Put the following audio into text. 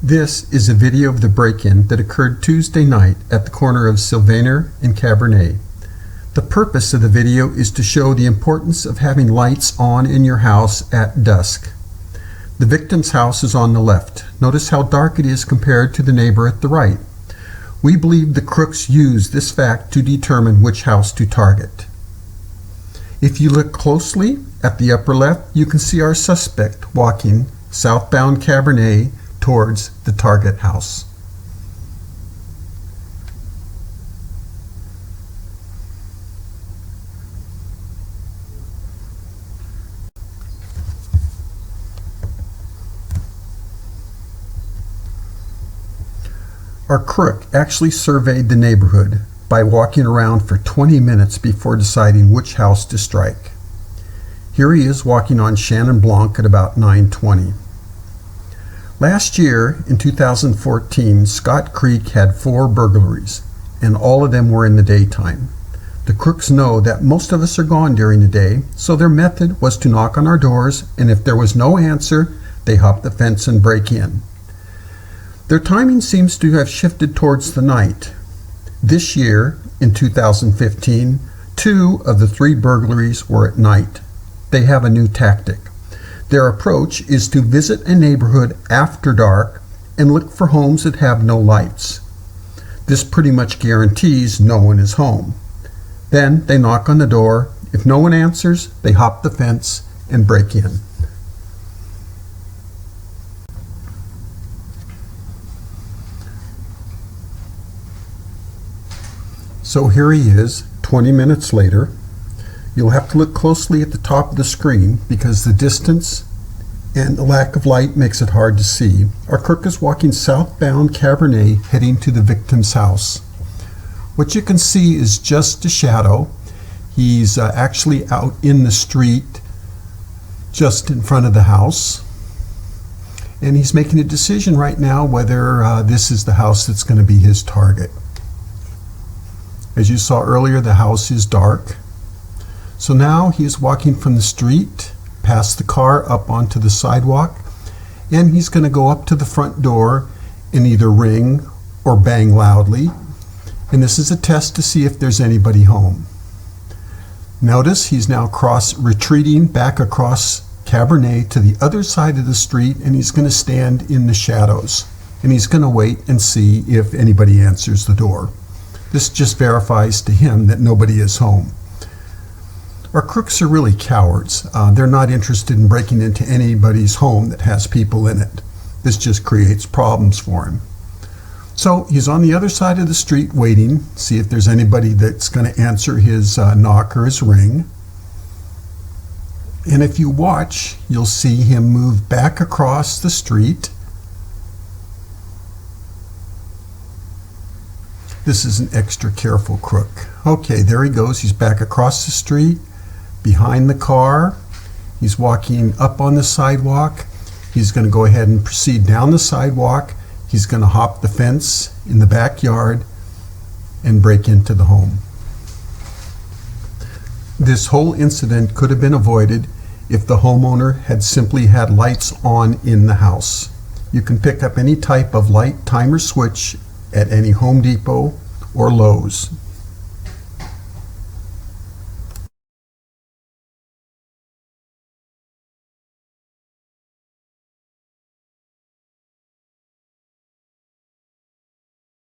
This is a video of the break-in that occurred Tuesday night at the corner of Sylvaner and Cabernet. The purpose of the video is to show the importance of having lights on in your house at dusk. The victim's house is on the left. Notice how dark it is compared to the neighbor at the right. We believe the crooks used this fact to determine which house to target. If you look closely at the upper left, you can see our suspect walking southbound Cabernet towards the target house. Our crook actually surveyed the neighborhood by walking around for 20 minutes before deciding which house to strike. Here he is walking on Shannon Blanc at about 9:20. Last year, in 2014, Scott Creek had 4 burglaries, and all of them were in the daytime. The crooks know that most of us are gone during the day, so their method was to knock on our doors, and if there was no answer, they hop the fence and break in. Their timing seems to have shifted towards the night. This year, in 2015, 2 of the 3 burglaries were at night. They have a new tactic. Their approach is to visit a neighborhood after dark and look for homes that have no lights. This pretty much guarantees no one is home. Then they knock on the door. If no one answers, they hop the fence and break in. So here he is, 20 minutes later. You'll have to look closely at the top of the screen because the distance and the lack of light makes it hard to see. Our crook is walking southbound Cabernet heading to the victim's house. What you can see is just a shadow. He's actually out in the street just in front of the house. And he's making a decision right now whether this is the house that's going to be his target. As you saw earlier, the house is dark. So now he's walking from the street, past the car, up onto the sidewalk, and he's going to go up to the front door and either ring or bang loudly. And this is a test to see if there's anybody home. Notice he's now retreating back across Cabernet to the other side of the street, and he's going to stand in the shadows. And he's going to wait and see if anybody answers the door. This just verifies to him that nobody is home. Our crooks are really cowards. They're not interested in breaking into anybody's home that has people in it. This just creates problems for him. So he's on the other side of the street waiting, see if there's anybody that's going to answer his knock or his ring. And if you watch, you'll see him move back across the street. This is an extra careful crook. Okay, there he goes. He's back across the street, behind the car. He's walking up on the sidewalk. He's going to go ahead and proceed down the sidewalk. He's going to hop the fence in the backyard and break into the home. This whole incident could have been avoided if the homeowner had simply had lights on in the house. You can pick up any type of light timer switch at any Home Depot or Lowe's.